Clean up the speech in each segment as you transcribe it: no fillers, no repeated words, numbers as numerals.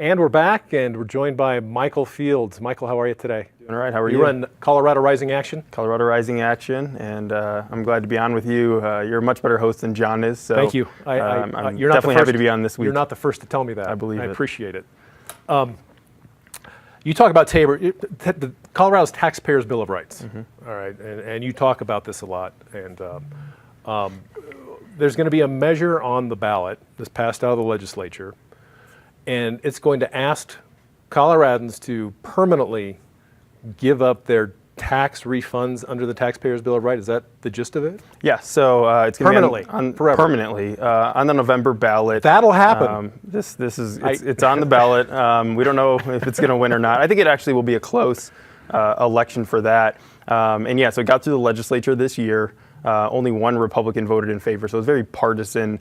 And we're back, and we're joined by Michael Fields. Michael, how are you today? Doing all right. How are you? You run Colorado Rising Action? Colorado Rising Action, and I'm glad to be on with you. You're a much better host than John is. So, thank you. I'm you're not definitely happy to be on this week. You're not the first to tell me that. I believe it. I appreciate it. You talk about TABOR, the Colorado's Taxpayers' Bill of Rights. Mm-hmm. All right, and you talk about this a lot. And there's going to be a measure on the ballot that's passed out of the legislature, and it's going to ask Coloradans to permanently give up their tax refunds under the Taxpayers' Bill of Rights. Is that the gist of it? Yeah, so it's going to be permanently on the November ballot. That'll happen. It's on the ballot. We don't know if it's going to win or not. I think it actually will be a close election for that. And yeah, so it got through the legislature this year. Only one Republican voted in favor, so it's a very partisan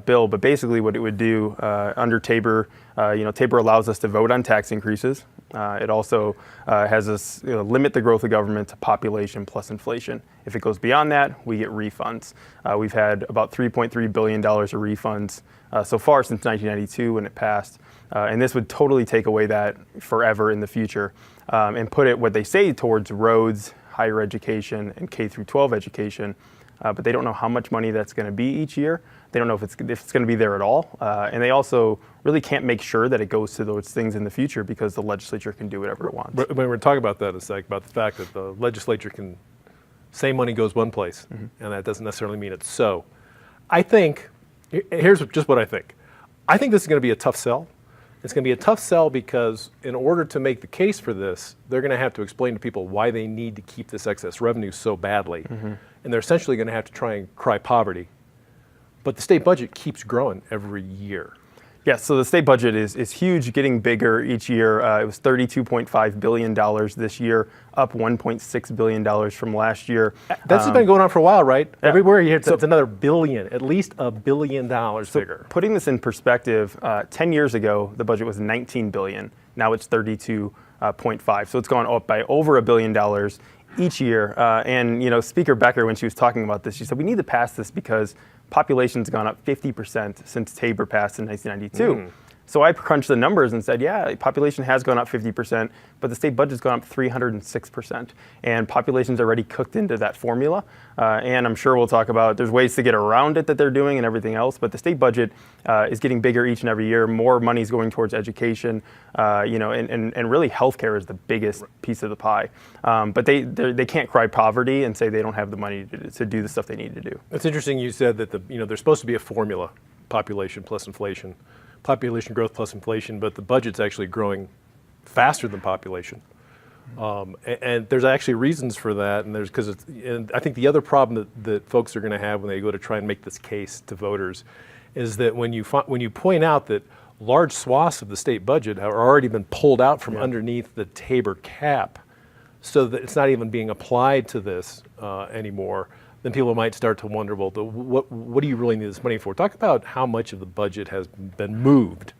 bill. But basically, what it would do under TABOR, TABOR allows us to vote on tax increases. It also has us limit the growth of government to population plus inflation. If it goes beyond that, we get refunds. We've had about $3.3 billion of refunds so far since 1992 when it passed. And this would totally take away that forever in the future and put it, what they say, towards roads, higher education, and K through 12 education. But they don't know how much money that's going to be each year. They don't know if it's going to be there at all. And they also really can't make sure that it goes to those things in the future because the legislature can do whatever it wants. When we're talking about that, it's like about the fact that the legislature can say money goes one place, mm-hmm. and that doesn't necessarily mean it's so. I think, here's just what I think. I think this is going to be a tough sell. It's going to be a tough sell because in order to make the case for this, they're going to have to explain to people why they need to keep this excess revenue so badly. Mm-hmm. And they're essentially going to have to try and cry poverty. But the state budget keeps growing every year. Yeah, so the state budget is huge, getting bigger each year. It was $32.5 billion this year, up $1.6 billion from last year. That's been going on for a while, right? Yeah. Everywhere you hear it's another billion, at least $1 billion bigger. Putting this in perspective, 10 years ago, the budget was $19 billion. Now it's $32.5. So it's gone up by over $1 billion each year. And Speaker Becker, when she was talking about this, she said, we need to pass this because population's gone up 50% since TABOR passed in 1992. So I crunched the numbers and said, yeah, population has gone up 50%, but the state budget's gone up 306%. And population's already cooked into that formula. And I'm sure we'll talk about, there's ways to get around it that they're doing and everything else, but the state budget is getting bigger each and every year. More money's going towards education, and really healthcare is the biggest piece of the pie. But they can't cry poverty and say they don't have the money to do the stuff they need to do. It's interesting you said that there's supposed to be a formula, population plus inflation. Population growth plus inflation, but the budget's actually growing faster than population. And there's actually reasons for that, and I think the other problem that folks are going to have when they go to try and make this case to voters is that when you point out that large swaths of the state budget have already been pulled out from underneath the TABOR cap, so that it's not even being applied to this anymore, then people might start to wonder, well, what do you really need this money for? Talk about how much of the budget has been moved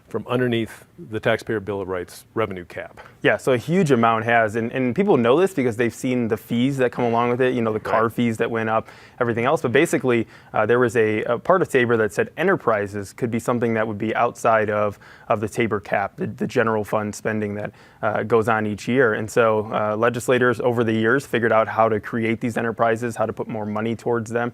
from underneath the Taxpayer Bill of Rights revenue cap. Yeah, so a huge amount has, and people know this because they've seen the fees that come along with it, the car fees that went up, everything else. But basically, there was a part of TABOR that said enterprises could be something that would be outside of the TABOR cap, the general fund spending that goes on each year. And so legislators over the years figured out how to create these enterprises, how to put more money towards them.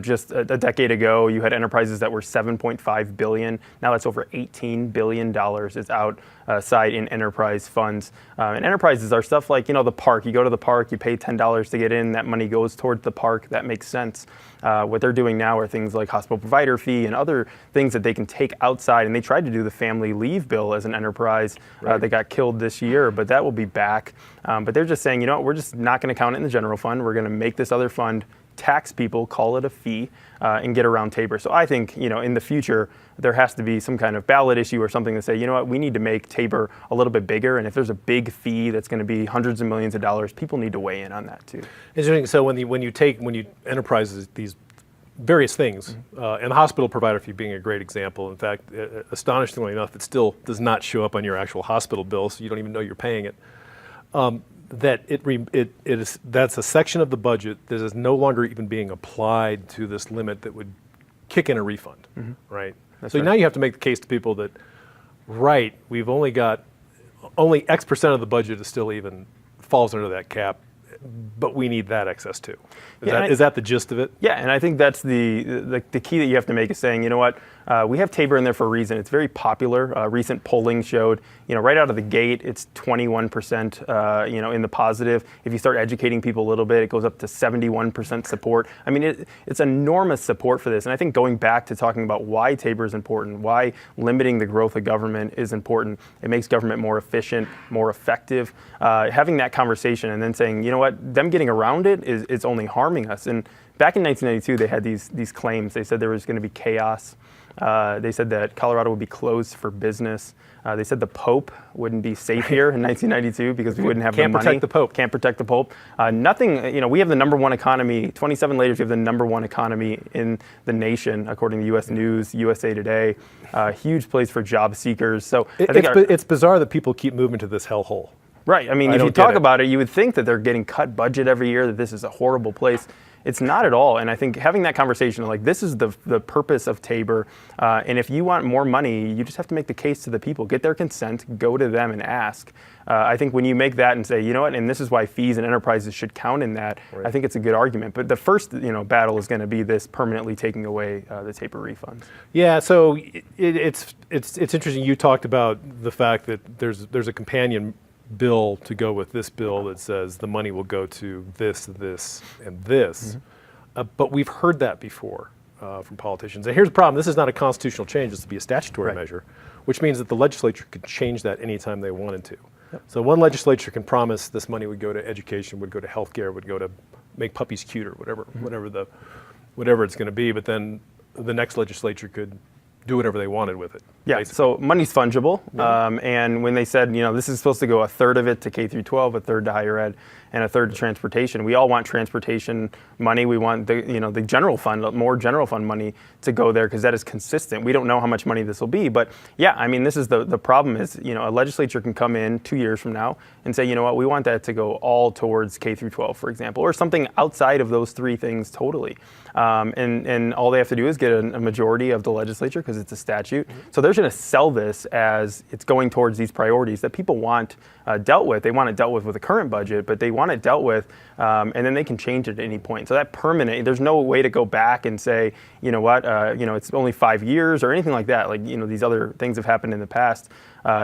Just a decade ago, you had enterprises that were $7.5 billion. Now that's over $18 billion is outside in enterprise funds. And enterprises are stuff like, the park. You go to the park, you pay $10 to get in, that money goes towards the park. That makes sense. What they're doing now are things like hospital provider fee and other things that they can take outside. And they tried to do the family leave bill as an enterprise that got killed this year, but that will be back. But they're just saying, we're just not going to count it in the general fund. We're going to make this other fund tax people, call it a fee, and get around TABOR. So I think, in the future, there has to be some kind of ballot issue or something to say, we need to make TABOR a little bit bigger. And if there's a big fee that's going to be hundreds of millions of dollars, people need to weigh in on that too. Interesting. So when you enterprises these various things, and the hospital provider fee being a great example. In fact, astonishingly enough, it still does not show up on your actual hospital bill, so you don't even know you're paying it. That's a section of the budget that is no longer even being applied to this limit that would kick in a refund, right? So now you have to make the case to people that right, we've only got, only X% of the budget is still even falls under that cap, but we need that excess too. Is that the gist of it? Yeah, and I think that's the key that you have to make is saying, you know what, we have TABOR in there for a reason. It's very popular. Recent polling showed, right out of the gate, it's 21%, in the positive. If you start educating people a little bit, it goes up to 71% support. I mean, it's enormous support for this. And I think going back to talking about why TABOR is important, why limiting the growth of government is important, it makes government more efficient, more effective. Having that conversation and then saying, you know what, them getting around it is only harming us. And back in 1992, they had these claims. They said there was going to be chaos. They said that Colorado would be closed for business. They said the Pope wouldn't be safe here in 1992 because we wouldn't have the money. Can't protect the Pope. Can't protect the Pope. Nothing, we have the #1 economy. 27 later, we have the #1 economy in the nation, according to U.S. News, USA Today. Huge place for job seekers. So I think it's bizarre that people keep moving to this hellhole. Right. I mean, if you talk about it, you would think that they're getting cut budget every year, that this is a horrible place. It's not at all. And I think having that conversation, like this is the purpose of TABOR. And if you want more money, you just have to make the case to the people, get their consent, go to them and ask. I think when you make that and say, you know what, and this is why fees and enterprises should count in that, right. I think it's a good argument. But the first battle is going to be this permanently taking away the TABOR refunds. Yeah, so it's interesting. You talked about the fact that there's a companion bill to go with this bill that says the money will go to this, and this. Mm-hmm. But we've heard that before from politicians. And here's the problem. This is not a constitutional change. This would be a statutory measure, which means that the legislature could change that anytime they wanted to. Yep. So one legislature can promise this money would go to education, would go to healthcare, would go to make puppies cuter, whatever, mm-hmm. whatever it's going to be. But then the next legislature could do whatever they wanted with it. Yeah, basically. So money's fungible, and when they said, this is supposed to go a third of it to K through 12, a third to higher ed, and a third to transportation. We all want transportation money. We want the general fund, more general fund money to go there because that is consistent. We don't know how much money this will be, but yeah, I mean, this is the problem is, a legislature can come in 2 years from now and say, you know what, we want that to go all towards K through 12, for example, or something outside of those three things totally. And all they have to do is get a majority of the legislature because it's a statute. Mm-hmm. So they're going to sell this as it's going towards these priorities that people want dealt with. They want it dealt with the current budget, but they want it dealt with, and then they can change it at any point. So that permanent, there's no way to go back and say, you know what, it's only 5 years or anything like that. Like, these other things have happened in the past.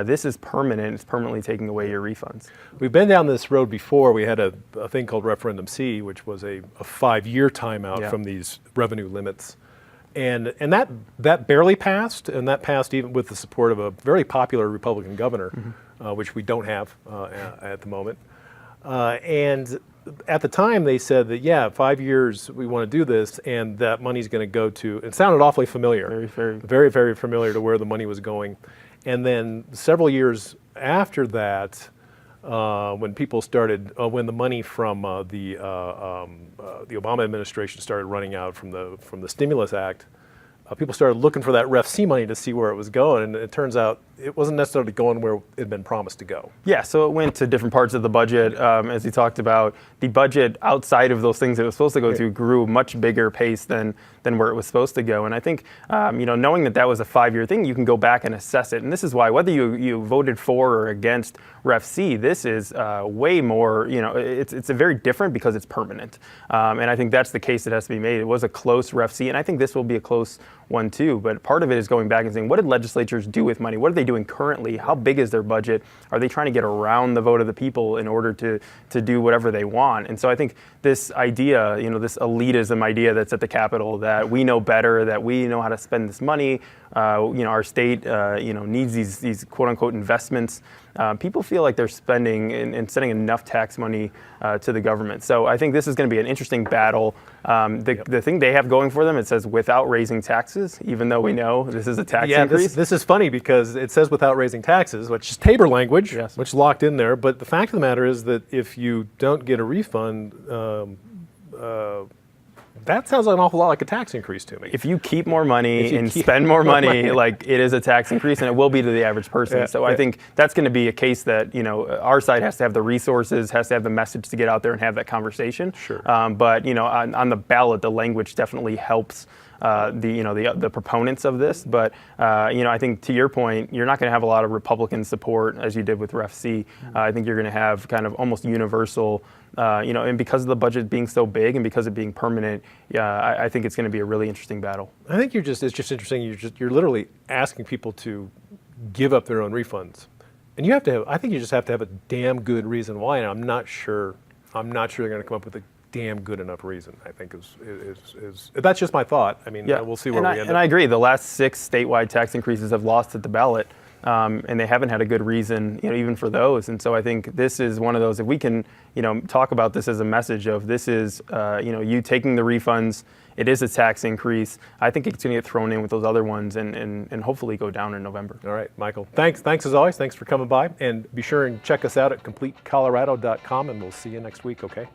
This is permanent. It's permanently taking away your refunds. We've been down this road before. We had a thing called Referendum C, which was a 5-year timeout from these revenue limits. And that barely passed, and that passed even with the support of a very popular Republican governor, mm-hmm. Which we don't have at the moment. And at the time, they said that, 5 years, we want to do this, and that money's going to go to, it sounded awfully familiar, very, very familiar to where the money was going. And then several years after that, when people started, when the money from the Obama administration started running out from the Stimulus Act, people started looking for that Ref C money to see where it was going, and it turns out it wasn't necessarily going where it had been promised to go. Yeah, so it went to different parts of the budget. As you talked about, the budget outside of those things it was supposed to go to grew much bigger pace than where it was supposed to go. And I think, knowing that was a 5-year thing, you can go back and assess it. And this is why, whether you voted for or against Ref C, this is way more, it's a very different because it's permanent. And I think that's the case that has to be made. It was a close Ref C, and I think this will be a close one too. But part of it is going back and saying, what did legislatures do with money? What are they doing currently? How big is their budget? Are they trying to get around the vote of the people in order to do whatever they want? And so I think this idea, this elitism idea that's at the Capitol, that we know better, that we know how to spend this money, our state, needs these quote unquote investments. People feel like they're spending and sending enough tax money to the government. So I think this is going to be an interesting battle. The thing they have going for them, it says without raising taxes, even though we know this is a tax increase. This is funny because it says without raising taxes, which is TABOR language, which is locked in there. But the fact of the matter is that if you don't get a refund, that sounds an awful lot like a tax increase to me. If you keep more money and spend more money, like it is a tax increase, and it will be to the average person. I think that's going to be a case that our side has to have the resources, has to have the message to get out there and have that conversation. Sure. But on the ballot, the language definitely helps the proponents of this. But I think to your point, you're not going to have a lot of Republican support as you did with Ref C. I think you're going to have kind of almost universal. And because of the budget being so big and because of being permanent, I think it's going to be a really interesting battle. I think it's just interesting. You're literally asking people to give up their own refunds, and I think you just have to have a damn good reason why. And I'm not sure they're going to come up with a damn good enough reason. I think is that's just my thought. I mean, we'll see where we end up. And I agree. The last 6 statewide tax increases have lost at the ballot. And they haven't had a good reason, even for those. And so I think this is one of those. If we can, talk about this as a message of this is, you taking the refunds. It is a tax increase. I think it's going to get thrown in with those other ones and hopefully go down in November. All right, Michael. Thanks as always. Thanks for coming by. And be sure and check us out at CompleteColorado.com, and we'll see you next week. Okay.